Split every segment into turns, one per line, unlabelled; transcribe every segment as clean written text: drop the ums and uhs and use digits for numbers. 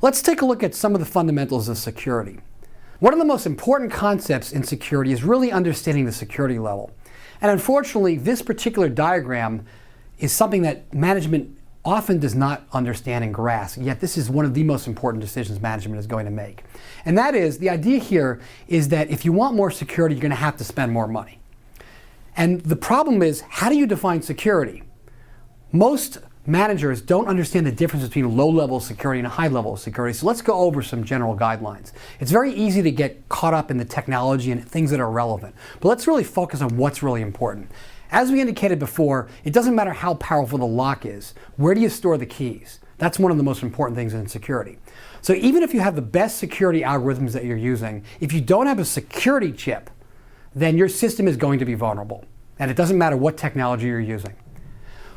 Let's take a look at some of the fundamentals of security. One of the most important concepts in security is really understanding the security level. And unfortunately, this particular diagram is something that management often does not understand and grasp, yet this is one of the most important decisions management is going to make. And that is, the idea here is that if you want more security, you're going to have to spend more money. And the problem is, how do you define security? Most managers don't understand the difference between low-level security and a high-level security, so let's go over some general guidelines. It's very easy to get caught up in the technology and things that are relevant, but let's really focus on what's really important. As we indicated before, it doesn't matter how powerful the lock is. Where do you store the keys? That's one of the most important things in security. So even if you have the best security algorithms that you're using, if you don't have a security chip, then your system is going to be vulnerable. And it doesn't matter what technology you're using.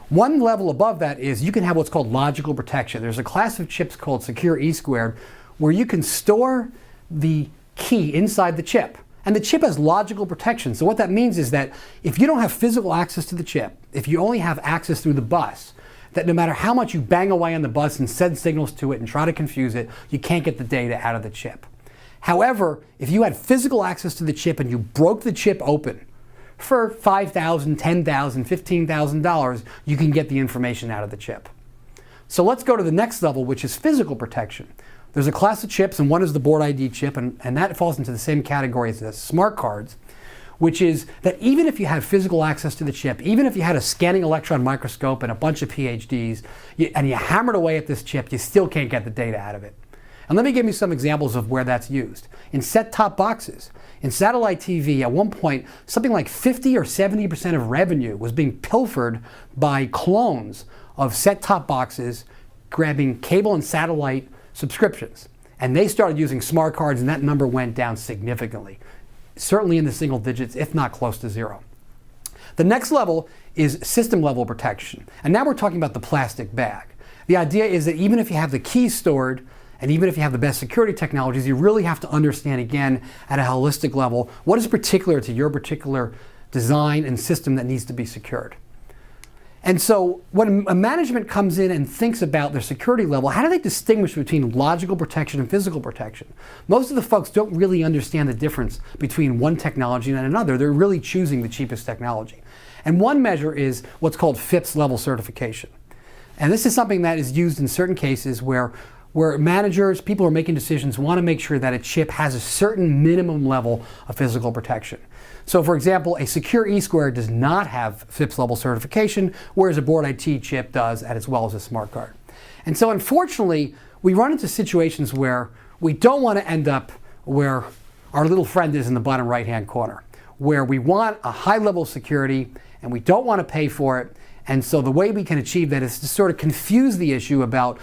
One level above that is you can have what's called logical protection. There's a class of chips called secure E-squared where you can store the key inside the chip. And the chip has logical protection. So what that means is that if you don't have physical access to the chip, if you only have access through the bus, that no matter how much you bang away on the bus and send signals to it and try to confuse it, you can't get the data out of the chip. However, if you had physical access to the chip and you broke the chip open for $5,000, $10,000, $15,000, you can get the information out of the chip. So let's go to the next level, which is physical protection. There's a class of chips, and one is the board ID chip, and that falls into the same category as the smart cards, which is that even if you had physical access to the chip, even if you had a scanning electron microscope and a bunch of PhDs, and you hammered away at this chip, you still can't get the data out of it. And let me give you some examples of where that's used. In set-top boxes, in satellite TV, at one point, something like 50 or 70% of revenue was being pilfered by clones of set-top boxes, grabbing cable and satellite subscriptions. And they started using smart cards, and that number went down significantly, certainly in the single digits, if not close to zero. The next level is system level protection. And now we're talking about the plastic bag. The idea is that even if you have the keys stored, and even if you have the best security technologies, you really have to understand, again, at a holistic level, what is particular to your particular design and system that needs to be secured. And so when a management comes in and thinks about their security level, how do they distinguish between logical protection and physical protection? Most of the folks don't really understand the difference between one technology and another. They're really choosing the cheapest technology. And one measure is what's called FIPS level certification. And this is something that is used in certain cases where managers, people who are making decisions, want to make sure that a chip has a certain minimum level of physical protection. So for example, a secure E-square does not have FIPS level certification, whereas a board IT chip does, as well as a smart card. And so unfortunately, we run into situations where we don't want to end up where our little friend is in the bottom right-hand corner, where we want a high level of security and we don't want to pay for it. And so the way we can achieve that is to sort of confuse the issue about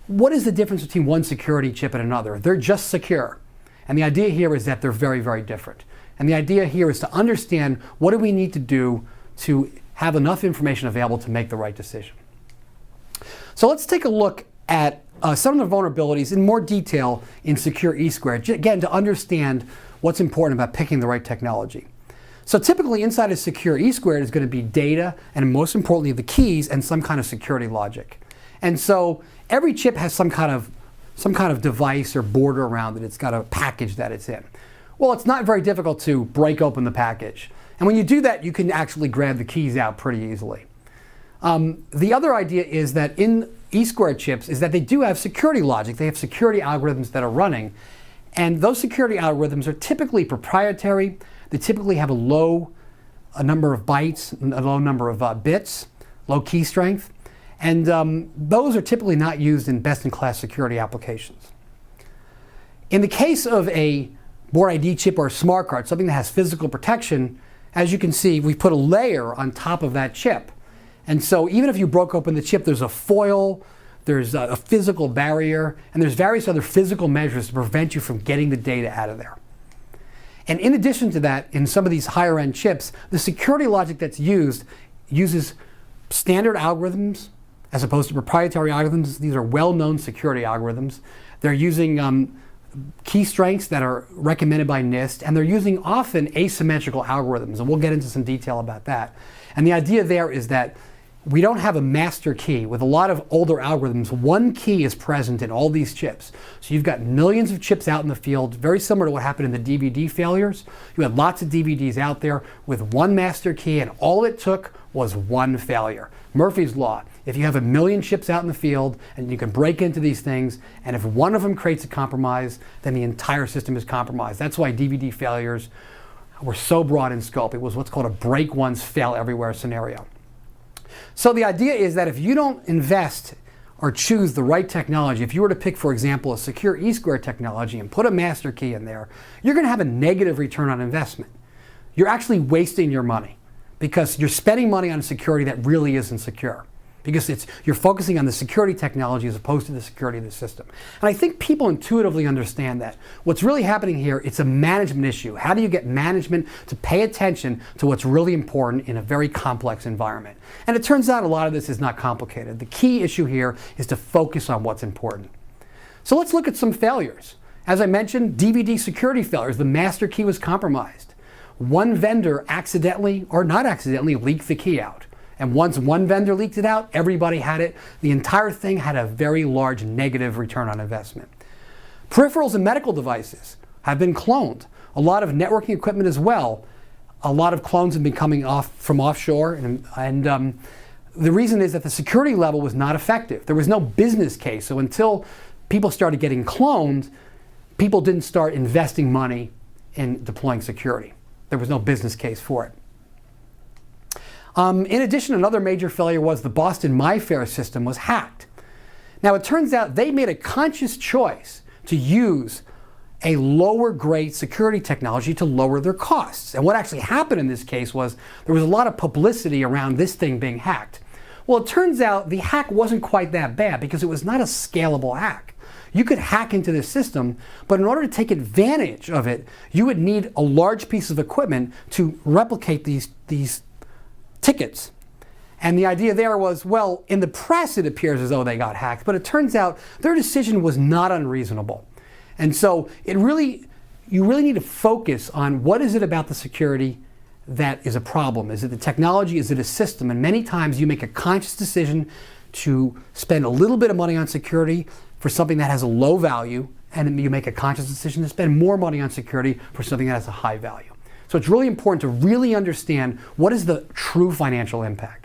what is the difference between one security chip and another. They're just secure. And the idea here is that they're very, very different. And the idea here is to understand what do we need to do to have enough information available to make the right decision. So let's take a look at some of the vulnerabilities in more detail in secure E-squared, again, to understand what's important about picking the right technology. So typically inside a secure E-squared is going to be data, and most importantly the keys and some kind of security logic. And so every chip has some kind of device or border around it. It's got a package that it's in. Well, it's not very difficult to break open the package. And when you do that, you can actually grab the keys out pretty easily. The other idea is that in E-squared chips is that they do have security logic. They have security algorithms that are running. And those security algorithms are typically proprietary. They typically have a low number of bytes, a low number of bits, low key strength. And those are typically not used in best-in-class security applications. In the case of a board ID chip or a smart card, something that has physical protection, as you can see, we put a layer on top of that chip. And so even if you broke open the chip, there's a foil, there's a physical barrier, and there's various other physical measures to prevent you from getting the data out of there. And in addition to that, in some of these higher-end chips, the security logic that's used uses standard algorithms as opposed to proprietary algorithms. These are well-known security algorithms. They're using key strengths that are recommended by NIST, and they're using often asymmetrical algorithms, and we'll get into some detail about that. And the idea there is that we don't have a master key. With a lot of older algorithms, one key is present in all these chips. So you've got millions of chips out in the field, very similar to what happened in the DVD failures. You had lots of DVDs out there with one master key, and all it took was one failure. Murphy's Law. If you have a million chips out in the field and you can break into these things, and if one of them creates a compromise, then the entire system is compromised. That's why DVD failures were so broad in scope. It was what's called a break once, fail everywhere scenario. So the idea is that if you don't invest or choose the right technology, if you were to pick, for example, a secure E-squared technology and put a master key in there, you're going to have a negative return on investment. You're actually wasting your money because you're spending money on security that really isn't secure. Because you're focusing on the security technology as opposed to the security of the system. And I think people intuitively understand that. What's really happening here, it's a management issue. How do you get management to pay attention to what's really important in a very complex environment? And it turns out a lot of this is not complicated. The key issue here is to focus on what's important. So let's look at some failures. As I mentioned, DVD security failures. The master key was compromised. One vendor accidentally or not accidentally leaked the key out. And once one vendor leaked it out, everybody had it. The entire thing had a very large negative return on investment. Peripherals and medical devices have been cloned. A lot of networking equipment as well. A lot of clones have been coming off from offshore. And the reason is that the security level was not effective. There was no business case. So until people started getting cloned, people didn't start investing money in deploying security. There was no business case for it. In addition, another major failure was the Boston MyFair system was hacked. Now, it turns out they made a conscious choice to use a lower grade security technology to lower their costs. And what actually happened in this case was there was a lot of publicity around this thing being hacked. Well, it turns out the hack wasn't quite that bad because it was not a scalable hack. You could hack into this system, but in order to take advantage of it, you would need a large piece of equipment to replicate these tickets. And the idea there was, well, in the press it appears as though they got hacked, but it turns out their decision was not unreasonable. And so you really need to focus on what is it about the security that is a problem. Is it the technology? Is it a system? And many times you make a conscious decision to spend a little bit of money on security for something that has a low value, and you make a conscious decision to spend more money on security for something that has a high value. So it's really important to really understand what is the true financial impact.